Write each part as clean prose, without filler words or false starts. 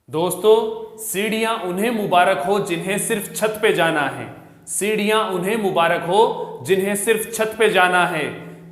दोस्तों, सीढ़ियां उन्हें मुबारक हो जिन्हें सिर्फ छत पे जाना है। सीढ़ियां उन्हें मुबारक हो जिन्हें सिर्फ छत पे जाना है।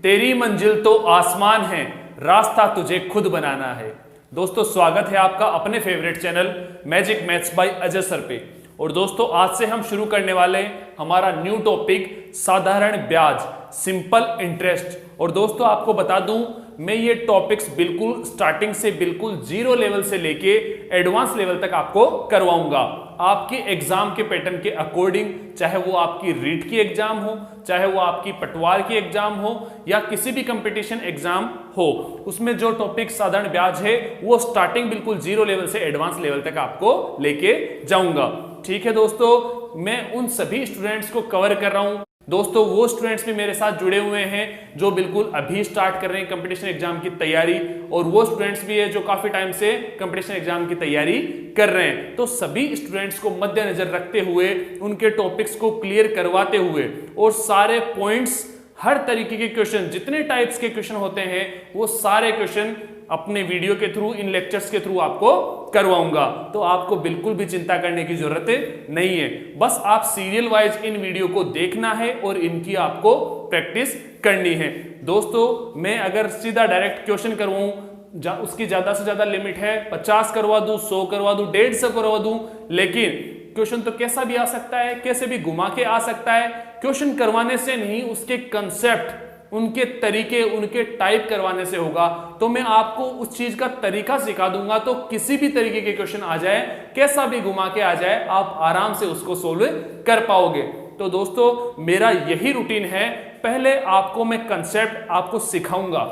तेरी मंजिल तो आसमान है, रास्ता तुझे खुद बनाना है। दोस्तों, स्वागत है आपका अपने favourite channel magic maths by Ajay sir पे। और दोस्तों, आज से हम शुरू करने वाले हमारा न्यू टॉपिक साधारण ब्याज, सिंपल इंटरेस्ट। और दोस्तों, आपको बता दूं, मैं ये टॉपिक्स बिल्कुल स्टार्टिंग से बिल्कुल जीरो लेवल से लेके एडवांस लेवल तक आपको करवाऊंगा, आपके एग्जाम के पैटर्न के अकॉर्डिंग। चाहे वो आपकी रीट की एग्जाम हो, चाहे वो आपकी पटवार की एग्जाम हो, या किसी भी कंपटीशन एग्जाम हो, उसमें जो टॉपिक साधारण ब्याज है वो स्टार्टिंग बिल्कुल जीरो लेवल से एडवांस लेवल तक आपको लेके जाऊंगा। ठीक है दोस्तों, मैं उन सभी स्टूडेंट्स को कवर कर रहा हूं। दोस्तों, वो स्टूडेंट्स भी मेरे साथ जुड़े हुए हैं जो बिल्कुल अभी स्टार्ट कर रहे हैं कंपटीशन एग्जाम की तैयारी, और वो स्टूडेंट्स भी है जो काफी टाइम से कंपटीशन एग्जाम की तैयारी कर रहे हैं। तो सभी स्टूडेंट्स को मद्देनजर रखते हुए, उनके टॉपिक्स को क्लियर करवाते हुए, और सारे पॉइंट्स, हर तरीके के क्वेश्चन, जितने टाइप्स के क्वेश्चन होते हैं वो सारे क्वेश्चन अपने वीडियो के थ्रू, इन लेक्चर्स के थ्रू आपको करवाऊंगा। तो आपको बिल्कुल भी चिंता करने की जरूरत नहीं है। बस आप सीरियल वाइज इन वीडियो को देखना है और इनकी आपको प्रैक्टिस करनी है। दोस्तों, मैं अगर सीधा डायरेक्ट क्वेश्चन करवाऊं, उसकी ज्यादा से ज्यादा लिमिट है, 50 करवा दूं, 100 करवा दूं, 150 करवा दूं, लेकिन क्वेश्चन तो कैसा भी आ सकता है, कैसे भी घुमा के आ सकता है। क्वेश्चन करवाने से नहीं, उसके कंसेप्ट, उनके तरीके, उनके टाइप करवाने से होगा। तो मैं आपको उस चीज का तरीका सिखा दूंगा, तो किसी भी तरीके के क्वेश्चन आ जाए, कैसा भी घुमा के आ जाए, आप आराम से उसको सोल्व कर पाओगे। तो दोस्तों, मेरा यही रूटीन है। पहले आपको मैं कंसेप्ट आपको सिखाऊंगा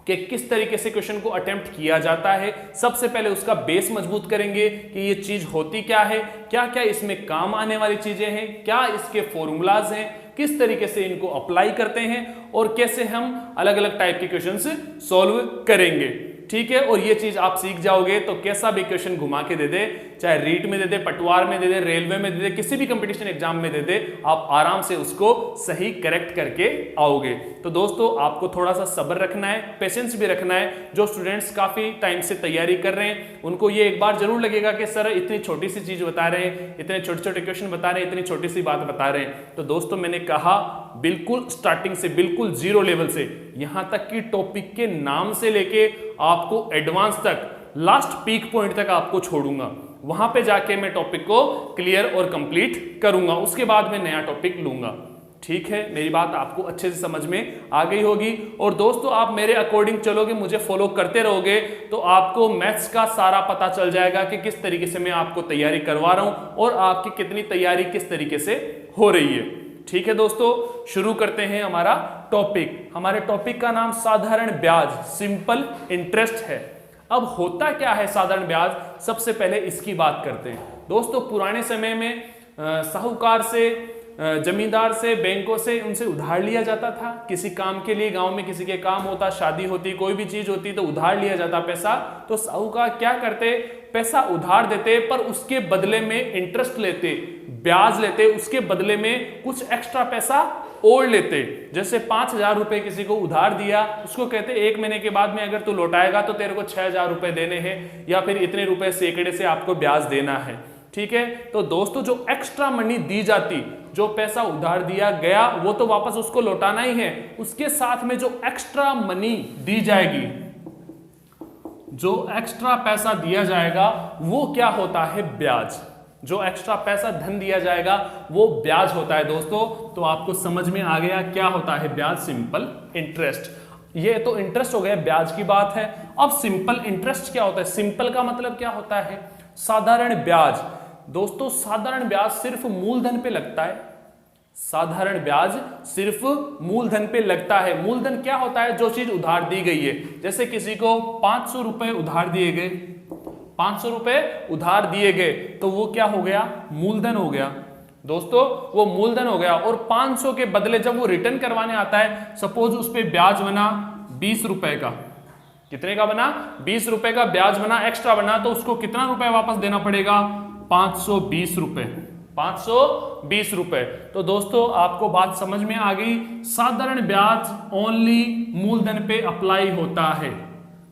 कि किस तरीके से क्वेश्चन को अटेम्प्ट किया जाता है। सबसे पहले उसका बेस मजबूत करेंगे कि ये चीज होती क्या है, क्या क्या इसमें काम आने वाली चीजें हैं, क्या इसके फॉर्मूलाज हैं, किस तरीके से इनको अप्लाई करते हैं, और कैसे हम अलग अलग टाइप के क्वेश्चंस सॉल्व करेंगे। ठीक है, और ये चीज आप सीख जाओगे तो कैसा भी क्वेश्चन घुमा के दे दे, चाहे रीट में दे दे, पटवार में दे दे, रेलवे में दे दे, किसी भी कंपटीशन एग्जाम में दे दे, आप आराम से उसको सही करेक्ट करके आओगे। तो दोस्तों, आपको थोड़ा सा सब्र रखना है, पेशेंस भी रखना है। जो स्टूडेंट्स काफी टाइम से तैयारी कर रहे हैं, उनको ये एक बार जरूर लगेगा कि सर इतनी छोटी सी चीज बता रहे हैं, इतने छोटे छोटे क्वेश्चन बता रहे हैं, इतनी छोटी सी बात बता रहे हैं। तो दोस्तों, मैंने कहा बिल्कुल स्टार्टिंग से, बिल्कुल जीरो लेवल से, यहां तक कि टॉपिक के नाम से लेके आपको एडवांस तक, लास्ट पीक पॉइंट तक आपको छोड़ूंगा। वहां पे जाके मैं टॉपिक को क्लियर और कंप्लीट करूंगा, उसके बाद मैं नया टॉपिक लूंगा। ठीक है, मेरी बात आपको अच्छे से समझ में आ गई होगी। और दोस्तों, आप मेरे अकॉर्डिंग चलोगे, मुझे फॉलो करते रहोगे, तो आपको मैथ्स का सारा पता चल जाएगा कि किस तरीके से मैं आपको तैयारी करवा रहा हूं और आपकी कितनी तैयारी किस तरीके से हो रही है। ठीक है दोस्तों, शुरू करते हैं हमारा टॉपिक। हमारे टॉपिक का नाम साधारण ब्याज, सिंपल इंटरेस्ट है। अब होता क्या है साधारण ब्याज, सबसे पहले इसकी बात करते हैं। दोस्तों, पुराने समय में साहूकार से, जमींदार से, बैंकों से, उनसे उधार लिया जाता था किसी काम के लिए। गांव में किसी के काम होता, शादी होती, कोई भी चीज होती, तो उधार लिया जाता पैसा। तो साहूकार क्या करते, पैसा उधार देते, पर उसके बदले में इंटरेस्ट लेते, ब्याज लेते, उसके बदले में कुछ एक्स्ट्रा पैसा और लेते। जैसे 5,000 रुपए किसी को उधार दिया, उसको कहते 1 महीने के बाद में अगर तू लौटाएगा तो तेरे को 6,000 रुपए देने हैं, या फिर इतने रुपए सैकड़े से आपको ब्याज देना है। ठीक है, तो दोस्तों, जो एक्स्ट्रा मनी दी जाती, जो पैसा उधार दिया गया, वो तो वापस उसको लौटाना ही है। उसके साथ में जो एक्स्ट्रा मनी दी जाएगी, जो एक्स्ट्रा पैसा दिया जाएगा, वो क्या होता है, ब्याज। जो एक्स्ट्रा पैसा धन दिया जाएगा वो ब्याज होता है दोस्तों। तो आपको समझ में आ गया क्या होता है ब्याज, सिंपल इंटरेस्ट। ये तो इंटरेस्ट हो गया, ब्याज की बात है। अब सिंपल इंटरेस्ट क्या होता है, सिंपल का मतलब क्या होता है, साधारण ब्याज। दोस्तों, साधारण ब्याज सिर्फ मूलधन पे लगता है। साधारण ब्याज सिर्फ मूलधन पे लगता है। मूलधन क्या होता है, जो चीज उधार दी गई है। जैसे किसी को 500 रुपए उधार दिए गए, 500 रुपए उधार दिए गए, तो वो क्या हो गया, मूलधन हो गया। दोस्तों, वो मूलधन हो गया। और 500 के बदले जब वो रिटर्न करवाने आता है, सपोज उस पर ब्याज बना 20 रुपए का। कितने का बना, 20 रुपए का ब्याज बना, एक्स्ट्रा बना, तो उसको कितना रुपए वापस देना पड़ेगा, 520 रुपए, 520 रुपए। तो दोस्तों, आपको बात समझ में आ गई। साधारण ब्याज ओनली मूलधन पे अप्लाई होता है।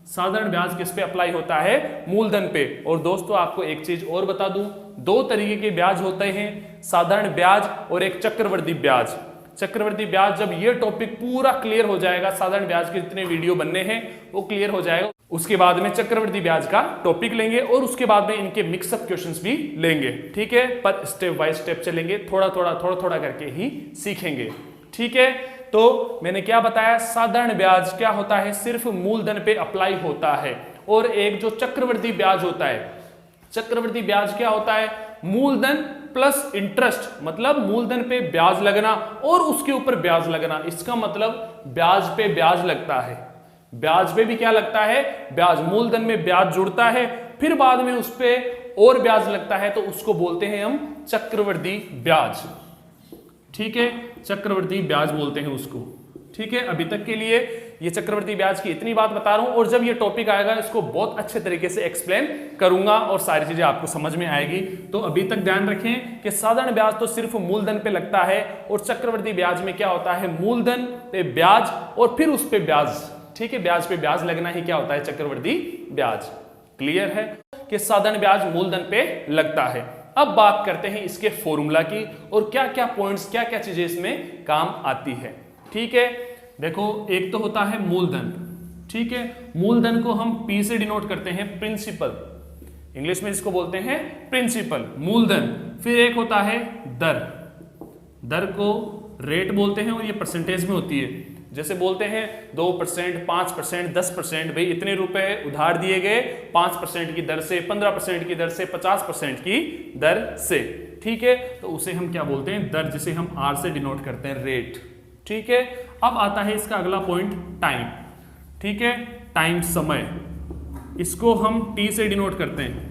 साधारण ब्याज किस पे अप्लाई होता है? मूलधन पे। और दोस्तों आपको एक चीज और बता दूं, दो तरीके के ब्याज होते हैं, साधारण ब्याज और एक चक्रवृद्धि ब्याज। चक्रवृद्धि ब्याज, जब ये टॉपिक पूरा क्लियर हो जाएगा, साधारण ब्याज के जितने वीडियो बनने हैं वो क्लियर हो जाएगा, उसके बाद में चक्रवृद्धि ब्याज का टॉपिक लेंगे और उसके बाद में इनके मिक्सअप क्वेश्चंस भी लेंगे। ठीक है, पर स्टेप बाय स्टेप चलेंगे, थोड़ा थोड़ा करके ही सीखेंगे। ठीक है, तो मैंने क्या बताया, साधारण ब्याज क्या होता है, सिर्फ मूलधन पे अप्लाई होता है। और एक जो चक्रवृद्धि ब्याज होता है, चक्रवृद्धि ब्याज क्या होता है, मूलधन प्लस इंटरेस्ट, मतलब मूलधन पे ब्याज लगना और उसके ऊपर ब्याज लगना। इसका मतलब ब्याज पे ब्याज लगता है, ब्याज पे भी क्या लगता है, ब्याज। मूलधन में ब्याज जुड़ता है, फिर बाद में उस पे और ब्याज लगता है, तो उसको बोलते हैं हम चक्रवृद्धि ब्याज। ठीक है, चक्रवृद्धि ब्याज बोलते हैं उसको। ठीक है, अभी तक के लिए ये चक्रवृद्धि ब्याज की इतनी बात बता रहा हूं, और जब ये टॉपिक आएगा इसको बहुत अच्छे तरीके से एक्सप्लेन करूंगा और सारी चीजें आपको समझ में आएगी। तो अभी तक ध्यान रखें कि साधारण ब्याज तो सिर्फ मूलधन पे लगता है, और चक्रवृद्धि ब्याज में क्या होता है, मूलधन पे ब्याज और फिर उस पे ब्याज। ठीक है, ब्याज पे ब्याज लगना ही क्या होता है, चक्रवृद्धि ब्याज। क्लियर है कि साधारण ब्याज मूलधन पे लगता है। अब बात करते हैं इसके फॉर्मूला की, और क्या क्या पॉइंट्स, क्या क्या चीजें इसमें काम आती है। ठीक है, देखो एक तो होता है मूलधन। ठीक है, मूलधन को हम P से डिनोट करते हैं, प्रिंसिपल, इंग्लिश में इसको बोलते हैं प्रिंसिपल, मूलधन। फिर एक होता है दर, दर को रेट बोलते हैं और ये परसेंटेज में होती है। जैसे बोलते हैं 2%, 5%, 10%, भाई इतने रुपए उधार दिए गए 5% की दर से, 15% की दर से, 50% की दर से। ठीक है, तो उसे हम क्या बोलते हैं, दर, जिसे हम R से डिनोट करते हैं, रेट। ठीक है, अब आता है इसका अगला पॉइंट, टाइम। ठीक है, टाइम, समय, इसको हम T से डिनोट करते हैं,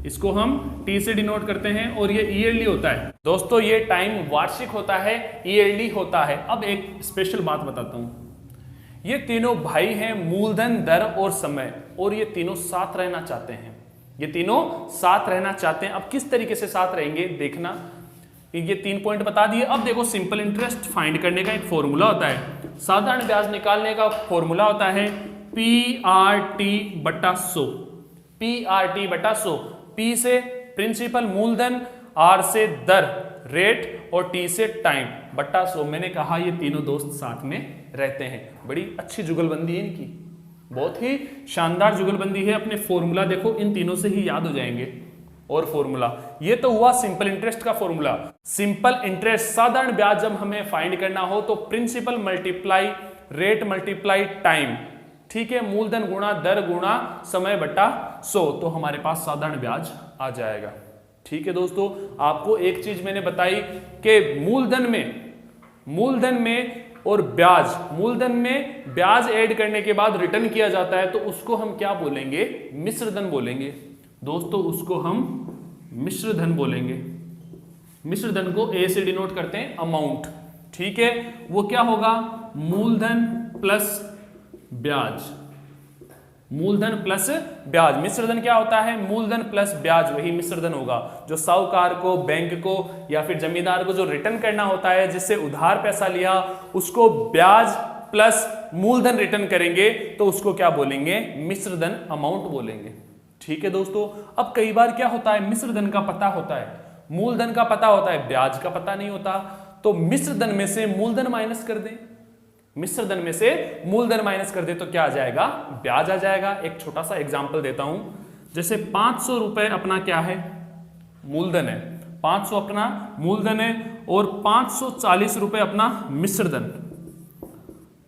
इसको हम T से डिनोट करते हैं, और ये ईयरली होता है। दोस्तों ये टाइम वार्षिक होता है, ईयरली होता है। अब एक स्पेशल बात बताता हूं, ये तीनों भाई हैं, मूलधन, दर और समय, और ये तीनों साथ रहना चाहते हैं, ये तीनों साथ रहना चाहते हैं। अब किस तरीके से साथ रहेंगे देखना, ये 3 पॉइंट बता दिए। अब देखो सिंपल इंटरेस्ट फाइंड करने का एक फॉर्मूला होता है, साधारण ब्याज निकालने का फॉर्मूला होता है PRT बटा 100, PRT बटा 100। P से प्रिंसिपल मूलधन, R से दर रेट, और T से टाइम बटा 100। मैंने कहा ये तीनों दोस्त साथ में रहते हैं, बड़ी अच्छी जुगलबंदी है इनकी, बहुत ही शानदार जुगलबंदी है। अपने फॉर्मूला देखो, इन तीनों से ही याद हो जाएंगे। और फॉर्मूला ये तो हुआ सिंपल इंटरेस्ट का फॉर्मूला। सिंपल इंटरेस्ट, साधारण ब्याज जब हमें फाइंड करना हो तो principal multiply rate multiply time. ठीक है, मूलधन गुणा दर गुणा समय बटा 100, तो हमारे पास साधारण ब्याज आ जाएगा। ठीक है दोस्तों, आपको एक चीज मैंने बताई कि मूलधन में और ब्याज, मूलधन में ब्याज ऐड करने के बाद रिटर्न किया जाता है, तो उसको हम क्या बोलेंगे, मिश्रधन बोलेंगे। दोस्तों उसको हम मिश्रधन बोलेंगे। मिश्रधन को A से डिनोट करते हैं, अमाउंट। ठीक है, वो क्या होगा, मूलधन प्लस ब्याज, मूलधन प्लस ब्याज। मिश्रधन क्या होता है, मूलधन प्लस ब्याज, वही मिश्रधन होगा। जो साहूकार को, बैंक को या फिर जमींदार को जो रिटर्न करना होता है, जिससे उधार पैसा लिया, उसको ब्याज प्लस मूलधन रिटर्न करेंगे, तो उसको क्या बोलेंगे, मिश्रधन अमाउंट बोलेंगे। ठीक है दोस्तों, अब कई बार क्या होता है, मिश्रधन का पता होता है, मूलधन का पता होता है, ब्याज का पता नहीं होता, तो मिश्रधन में से मूलधन माइनस कर दें, मिश्रधन में से मूलधन माइनस कर दे तो क्या आ जाएगा, ब्याज आ जाएगा। एक छोटा सा एग्जांपल देता हूं, जैसे 500 रुपए अपना क्या है, मूलधन है, 500 अपना मूलधन है, और 540 रुपए अपना मिश्रधन,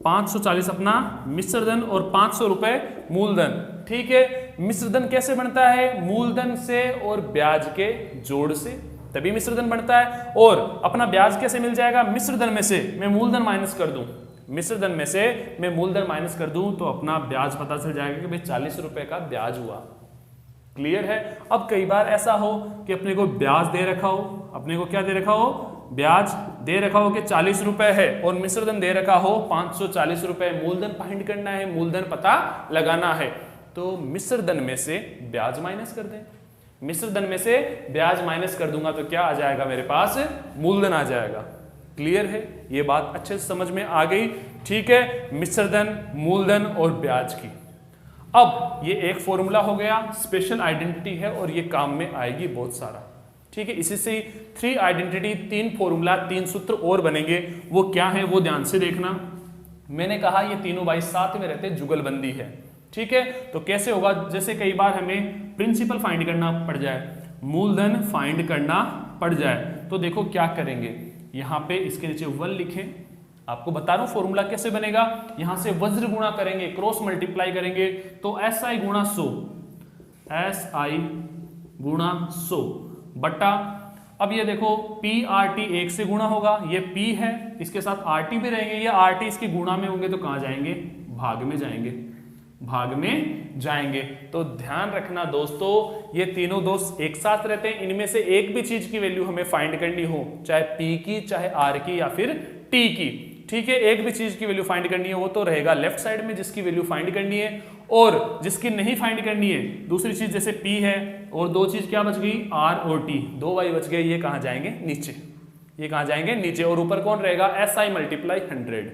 540 अपना मिश्रधन और 500 रुपए मूलधन। ठीक है, मिश्रधन कैसे बनता है, मूलधन से और ब्याज के जोड़ से, तभी मिश्रधन बनता है। और अपना ब्याज कैसे मिल जाएगा, मिश्रधन में से मैं मूलधन माइनस कर दूं, मिश्रधन में से मैं मूलधन माइनस कर दूं तो अपना ब्याज पता चल जाएगा कि भाई 40 रुपए का ब्याज हुआ। क्लियर है। अब कई बार ऐसा हो कि अपने को ब्याज दे रखा हो, अपने को क्या दे रखा हो, ब्याज दे रखा हो कि 40 रुपए है, और मिश्रधन दे रखा हो 540 रुपए, मूलधन फाइंड करना है, मूलधन पता लगाना है, तो मिश्रधन में से ब्याज माइनस कर दें, मिश्रधन में से ब्याज माइनस कर दूंगा तो क्या आ जाएगा मेरे पास, मूलधन आ जाएगा। क्लियर है, ये बात अच्छे से समझ में आ गई। ठीक है, मिश्रधन, मूलधन और ब्याज की। अब ये एक फॉर्मूला हो गया, स्पेशल आइडेंटिटी है और ये काम में आएगी बहुत सारा। ठीक है, इसी से 3 आइडेंटिटी, 3 फॉर्मूला, 3 सूत्र और बनेंगे। वो क्या है वो ध्यान से देखना। मैंने कहा ये तीनों भाई साथ में रहते, जुगलबंदी है। ठीक है, तो कैसे होगा, जैसे कई बार हमें प्रिंसिपल फाइंड करना पड़ जाए, मूलधन फाइंड करना पड़ जाए, तो देखो क्या करेंगे, यहाँ पे इसके नीचे 1 लिखें। आपको बता रहा हूं फॉर्मूला कैसे बनेगा। यहां से वज्र गुणा करेंगे, क्रॉस मल्टीप्लाई करेंगे, तो SI गुणा 100, SI गुणा 100 बटा, अब ये देखो PRT 1 से गुणा होगा, ये P है, इसके साथ RT भी रहेंगे, ये RT इसके गुणा में होंगे तो कहां जाएंगे, भाग में जाएंगे, भाग में जाएंगे। तो ध्यान रखना दोस्तों, ये तीनों दोस्त एक साथ रहते हैं, इनमें से एक भी चीज की वैल्यू हमें फाइंड करनी हो, चाहे P की, चाहे R की या फिर T की। ठीक है, एक भी चीज की वैल्यू फाइंड करनी है वो तो रहेगा लेफ्ट साइड में, जिसकी वैल्यू फाइंड करनी है, और जिसकी नहीं फाइंड करनी है, दूसरी चीज जैसे P है, और 2 चीज क्या बच गई, R और T, 2 भाई बच गए, ये कहां जाएंगे, नीचे, ये कहां जाएंगे, नीचे, और ऊपर कौन रहेगा, SI मल्टीप्लाई 100,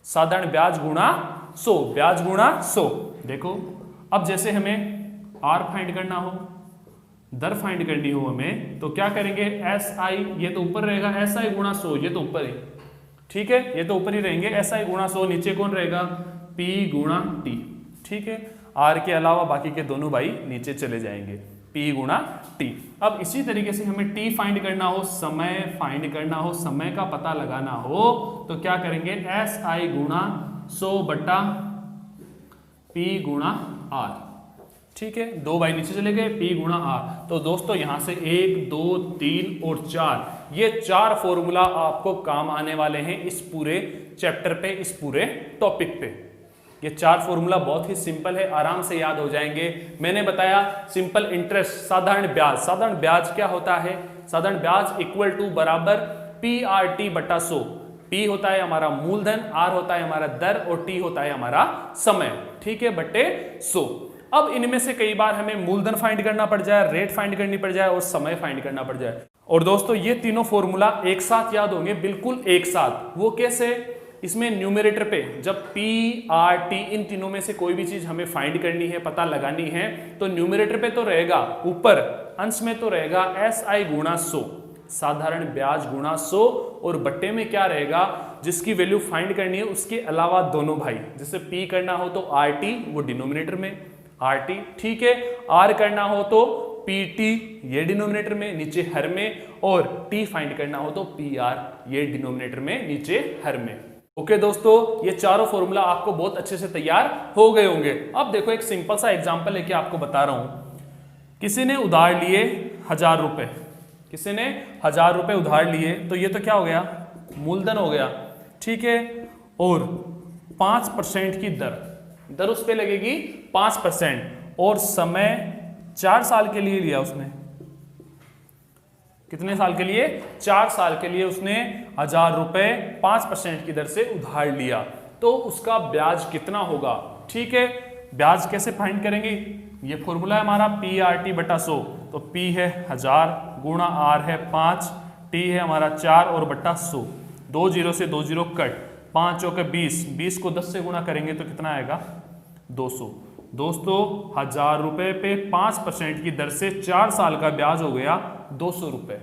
साधारण ब्याज गुणा 100, ब्याज गुणा 100। देखो अब जैसे हमें R फाइंड करना हो, दर फाइंड करनी हो हमें, तो क्या करेंगे, SI, ये तो ऊपर रहेगा, SI गुणा 100, ये तो ऊपर है, ठीक है, ये तो ऊपर ही रहेंगे, SI गुणा 100, नीचे कौन रहेगा, P गुणा T। ठीक है, R के अलावा बाकी के दोनों भाई नीचे चले जाएंगे, P गुणा T। अब इसी तरीके से हमें T फाइंड करना हो, समय फाइंड करना हो, समय का पता लगाना हो, तो क्या करेंगे, SI गुणा 100 बटा P गुणा R। ठीक है, 2 भाई नीचे चले गए, P गुणा R। तो दोस्तों यहां से 1, 2, 3 और 4, ये 4 फॉर्मूला आपको काम आने वाले हैं इस पूरे चैप्टर पे, इस पूरे टॉपिक पे। ये 4 फॉर्मूला बहुत ही सिंपल है, आराम से याद हो जाएंगे। मैंने बताया सिंपल इंटरेस्ट, साधारण ब्याज, साधारण ब्याज क्या होता है, साधारण ब्याज इक्वल टू बराबर PRT बटा 100। P होता है हमारा मूलधन, R होता है हमारा दर, और T होता है हमारा समय। ठीक है, बटे 100। अब इनमें से कई बार हमें मूलधन फाइंड करना पड़ जाए, रेट फाइंड करनी पड़ जाए, और समय फाइंड करना पड़ जाए। और दोस्तों ये तीनों फॉर्मूला एक साथ याद होंगे, बिल्कुल एक साथ। वो कैसे, इसमें न्यूमरेटर पे जब PRT, इन तीनों में से कोई भी चीज हमें फाइंड करनी है, पता लगानी है, तो न्यूमरेटर पे तो रहेगा, ऊपर अंश में तो रहेगा SI गुणा 100, साधारण ब्याज गुणा 100, और बट्टे में क्या रहेगा, जिसकी वैल्यू फाइंड करनी है उसके अलावा दोनों भाई, जैसे P करना हो तो RT, वो डिनोमिनेटर में, RT। ठीक है, R करना हो तो PT, ये डिनोमिनेटर में, नीचे हर में, और T फाइंड करना हो तो PR, ये डिनोमिनेटर में, नीचे हर में। ओके दोस्तों, ये चारों फॉर्मूला आपको बहुत अच्छे से तैयार हो गए होंगे। अब देखो एक सिंपल सा एग्जांपल लेके आपको बता रहा हूं। किसी ने उधार लिए 1000 रुपए, किसी ने 1000 रुपए उधार लिए, तो ये तो क्या हो गया, मूलधन हो गया। ठीक है, और 5% की दर उस पे लगेगी 5%, और समय 4 साल के लिए लिया उसने। कितने साल के लिए, 4 साल के लिए उसने 1000 रुपए 5% की दर से उधार लिया, तो उसका ब्याज कितना होगा। ठीक है, ब्याज कैसे फाइंड करेंगे, ये फॉर्मूला है हमारा PRT बटा 100, तो P है 1000 गुणा R है 5, T है हमारा 4 और बटा 100, 2 0 से 2 0 कट, 5 चौके 20, 20 को 10 से गुणा करेंगे तो कितना आएगा, 200। दोस्तों 1000 रुपए पे 5% की दर से 4 साल का ब्याज हो गया 200 रुपए।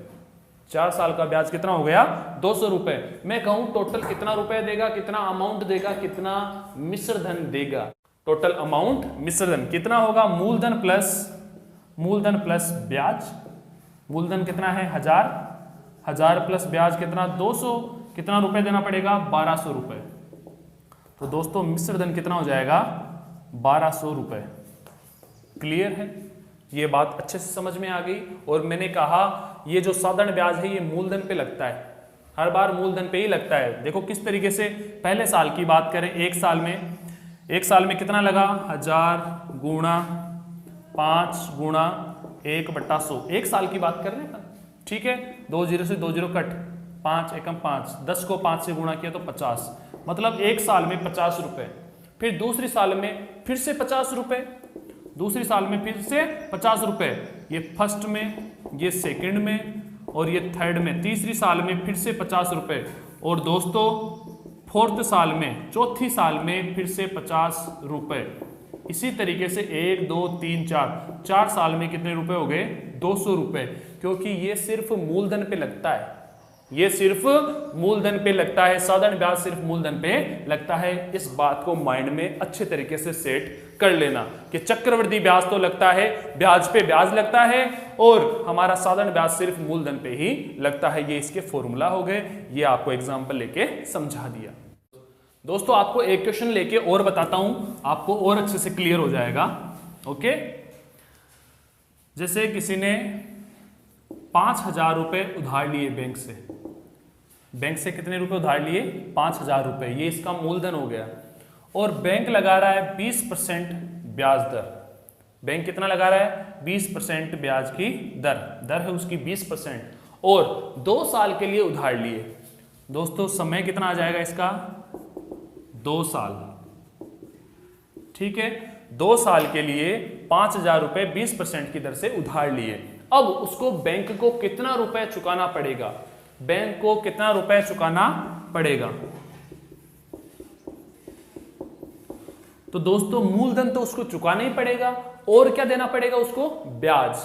4 साल का ब्याज कितना हो गया, 200 रुपए। मैं कहूं टोटल कितना रुपए देगा, कितना अमाउंट देगा, कितना मिश्र धन देगा, टोटल अमाउंट मिश्र धन कितना होगा, मूलधन प्लस ब्याज। मूलधन कितना है 1000, 1000 प्लस ब्याज कितना 200, कितना रुपए देना पड़ेगा 1200 रुपए। तो दोस्तों मिश्र धन कितना हो जाएगा 1200 रुपए। क्लियर है, ये बात अच्छे से समझ में आ गई। और मैंने कहा ये जो साधारण ब्याज है ये मूलधन पे लगता है, हर बार मूलधन पे ही लगता है। देखो किस तरीके से, पहले साल की बात करें, एक साल में कितना लगा 1000 गुणा 5 गुणा 1/100, 1 साल की बात कर रहे हैं। ठीक है, 2 0 से 2 0 कट, 5 एकम 5, 10 को 5 से गुणा किया तो 50, मतलब 1 साल में 50 रुपए। फिर दूसरी साल में फिर से 50 रुपए, दूसरी साल में फिर से 50 रुपए, ये फर्स्ट में, ये सेकंड में, और ये थर्ड में। तीसरी साल में फिर से 50 रुपए, और दोस्तों फोर्थ साल में, चौथी साल में फिर से 50 रुपए। इसी तरीके से 1 2 3 4 साल में कितने रुपए हो गए? 200 रुपए, क्योंकि ये सिर्फ मूलधन पे लगता है, ये सिर्फ मूलधन पे लगता है, साधारण ब्याज सिर्फ मूलधन पे लगता है। इस बात को माइंड में अच्छे तरीके से सेट कर लेना कि चक्रवृद्धि ब्याज तो लगता है, ब्याज पे ब्याज लगता है, और हमारा साधारण ब्याज सिर्फ मूलधन पे ही लगता है। ये इसके फॉर्मूला हो गए, ये आपको एग्जांपल लेके समझा दिया। दोस्तों आपको एक क्वेश्चन लेके और बताता हूं, आपको और अच्छे से क्लियर हो जाएगा। ओके, जैसे किसी ने 5,000 रुपए उधार लिए बैंक से, बैंक से कितने रुपए उधार लिए? 5,000 रुपए, ये इसका मूलधन हो गया, और बैंक लगा रहा है 20% ब्याज दर। बैंक कितना लगा रहा है? 20% ब्याज की दर है उसकी 20%, और 2 साल के लिए उधार लिए। दोस्तों समय कितना आ जाएगा इसका? 2 साल, ठीक है। 2 साल के लिए 5,000 रुपए 20% की दर से उधार लिए। अब उसको बैंक को कितना रुपए चुकाना पड़ेगा? बैंक को कितना रुपए चुकाना पड़ेगा? तो दोस्तों मूलधन तो उसको चुकाना ही पड़ेगा, और क्या देना पड़ेगा उसको? ब्याज।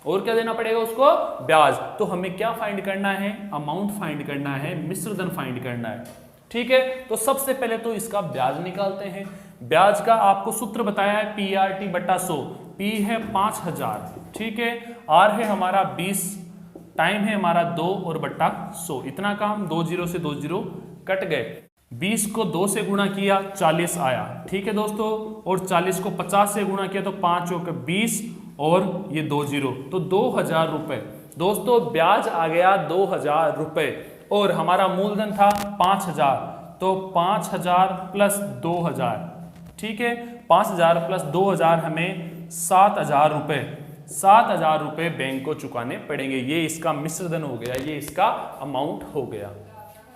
और क्या देना पड़ेगा उसको? ब्याज। तो हमें क्या फाइंड करना है? अमाउंट फाइंड करना है, मिश्रधन फाइंड करना है, ठीक है। तो सबसे पहले तो इसका ब्याज निकालते हैं। ब्याज का आपको सूत्र बताया है PRT बटा 100। P है 5,000, ठीक है, R है हमारा 20, टाइम है हमारा 2 और बट्टा 100। इतना काम, 2 0 से 2 0 कट गए। 20 को 2 से गुणा किया 40 आया, ठीक है दोस्तों, और 40 को 50 से गुणा किया तो 5 चौके 20, और ये 2 0, तो 2,000 रुपए। दोस्तों ब्याज आ गया 2,000 रुपए, और हमारा मूलधन था 5,000, तो 5,000 प्लस 2,000, ठीक है, 5,000 प्लस 2,000 हमें 7,000 रुपए, 7,000 रुपए बैंक को चुकाने पड़ेंगे। ये इसका मिश्रधन हो गया, ये इसका अमाउंट हो गया।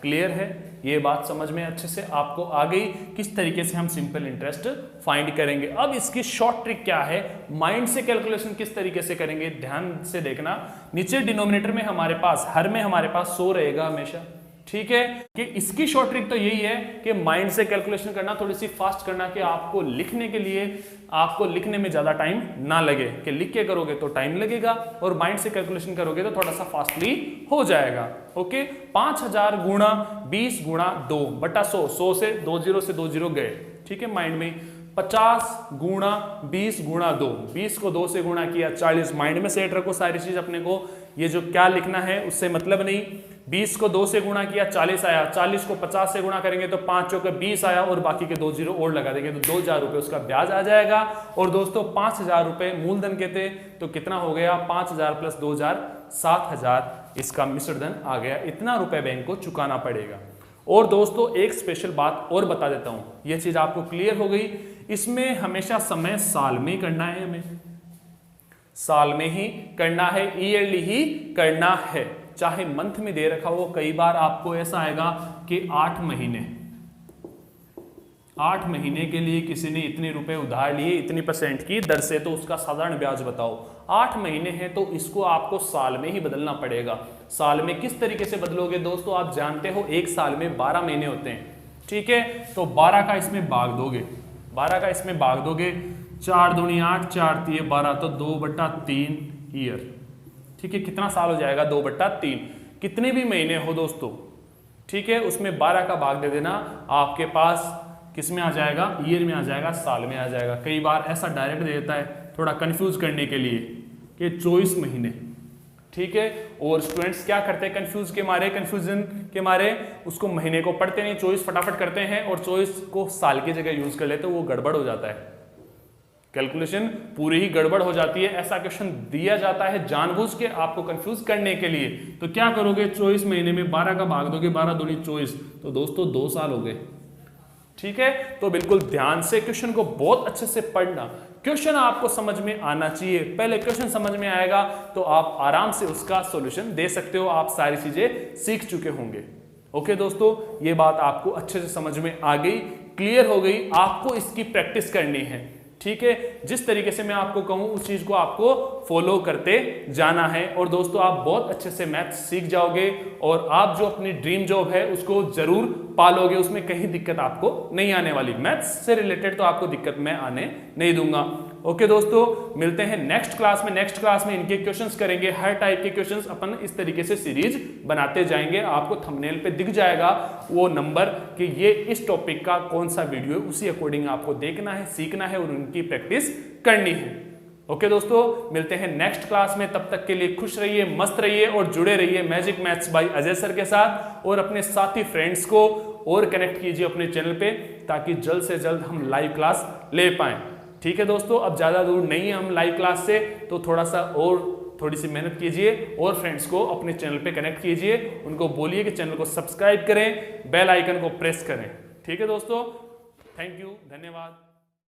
क्लियर है? ये बात समझ में अच्छे से आपको आ गई किस तरीके से हम सिंपल इंटरेस्ट फाइंड करेंगे। अब इसकी शॉर्ट ट्रिक क्या है, माइंड से कैलकुलेशन किस तरीके से करेंगे, ध्यान से देखना। नीचे डिनोमिनेटर में हमारे पास, हर में हमारे पास 100 रहेगा हमेशा, ठीक है। कि इसकी शॉर्ट ट्रिक तो यही है कि माइंड से कैलकुलेशन करना, थोड़ी सी फास्ट करना, कि आपको लिखने के लिए, आपको लिखने में ज्यादा टाइम ना लगे, कि लिख के करोगे तो टाइम लगेगा, और माइंड से कैलकुलेशन करोगे तो थोड़ा सा फास्टली हो जाएगा। ओके, 5,000 गुणा 20 गुणा 2 बटा 100, 100 से 2 0 से 2 0 गए, ठीक है, माइंड में। 50 गुणा 20 गुणा 2, 20 को 2 से गुणा किया 40, माइंड में सेट रखो सारी चीज अपने को, ये जो क्या लिखना है उससे मतलब नहीं। 20 को 2 से गुणा किया 40 आया, 40 को 50 से गुणा करेंगे तो 5 चौके 20 आया, और बाकी के 2 0 और लगा देंगे तो 2,000 रुपए उसका ब्याज आ जाएगा। और दोस्तों 5,000 रुपए मूलधन के थे, तो कितना हो गया? 5,000 प्लस 2,000 7,000 इसका मिश्रधन आ गया। इतना रुपए बैंक को चुकाना पड़ेगा। और दोस्तों एक स्पेशल बात और बता देता हूं, यह चीज आपको क्लियर हो गई। इसमें हमेशा समय साल में करना है, हमें साल में ही करना है, ईयरली ही करना है, चाहे मंथ में दे रखा हो। कई बार आपको ऐसा आएगा कि 8 महीने के लिए किसी ने इतने रुपए उधार लिए इतनी % की दर से, तो उसका साधारण ब्याज बताओ। 8 महीने हैं तो इसको आपको साल में ही बदलना पड़ेगा। साल में किस तरीके से बदलोगे दोस्तों? आप जानते हो एक साल में 12 महीने होते हैं, ठीक है, तो 12 का इसमें भाग दोगे, 12 का इसमें भाग दोगे, 4 दूनी 8, 4 3 12, तो 2/3 ईयर, ठीक है। कितना साल हो जाएगा? 2/3। कितने भी महीने हो दोस्तों, ठीक है, उसमें 12 का भाग दे देना, आपके पास किस में आ जाएगा? ईयर में आ जाएगा, साल में आ जाएगा। कई बार ऐसा डायरेक्ट दे देता है थोड़ा कंफ्यूज करने के लिए कि 24 महीने, ठीक है। और स्टूडेंट्स क्या करते हैं कंफ्यूजन के मारे उसको महीने को पढ़ते नहीं, 24 फटाफट करते हैं और 24 को साल की जगह यूज कर लेते हैं, वो गड़बड़ हो जाता है, कैलकुलेशन पूरी ही गड़बड़ हो जाती है। ऐसा क्वेश्चन दिया जाता है जानबूझ के आपको कंफ्यूज करने के लिए। तो क्या करोगे? 24 महीने में 12 का भाग दोगे, 12 दूनी 24, तो दोस्तों 2 साल हो गए, ठीक है। तो बिल्कुल ध्यान से क्वेश्चन को बहुत अच्छे से पढ़ना, क्वेश्चन आपको समझ में आना चाहिए। पहले क्वेश्चन समझ में आएगा तो आप आराम से उसका सॉल्यूशन दे सकते हो, आप सारी चीजें सीख चुके होंगे। ओके दोस्तों, ये बात आपको अच्छे से समझ में आ गई, क्लियर हो गई। आपको इसकी प्रैक्टिस करनी है, ठीक है, जिस तरीके से मैं आपको कहूं उस चीज को आपको फॉलो करते जाना है। और दोस्तों आप बहुत अच्छे से मैथ्स सीख जाओगे और आप जो अपनी ड्रीम जॉब है उसको जरूर पालोगे, उसमें कहीं दिक्कत आपको नहीं आने वाली। मैथ्स से रिलेटेड तो आपको दिक्कत मैं आने नहीं दूंगा। ओके दोस्तों, मिलते हैं नेक्स्ट क्लास में। नेक्स्ट क्लास में इनके क्वेश्चंस करेंगे, हर टाइप के क्वेश्चंस अपन इस तरीके से सीरीज बनाते जाएंगे। आपको थंबनेल पे दिख जाएगा वो नंबर कि ये इस टॉपिक का कौन सा वीडियो है, उसी अकॉर्डिंग आपको देखना है, सीखना है और उनकी प्रैक्टिस करनी है। ओके दोस्तों, मिलते हैं नेक्स्ट क्लास में। तब तक के लिए खुश रहिए, मस्त रहिए और जुड़े रहिए magic maths by Ajay sir के साथ। और अपने साथी फ्रेंड्स को और कनेक्ट कीजिए अपने चैनल पे, ताकि जल्द से जल्द हम लाइव क्लास ले पाएं। ठीक है दोस्तों, अब ज़्यादा दूर नहीं है हम लाइव क्लास से, तो थोड़ी सी मेहनत कीजिए और फ्रेंड्स को अपने चैनल पे कनेक्ट कीजिए। उनको बोलिए कि चैनल को सब्सक्राइब करें, बेल आइकन को प्रेस करें। ठीक है दोस्तों, थैंक यू, धन्यवाद।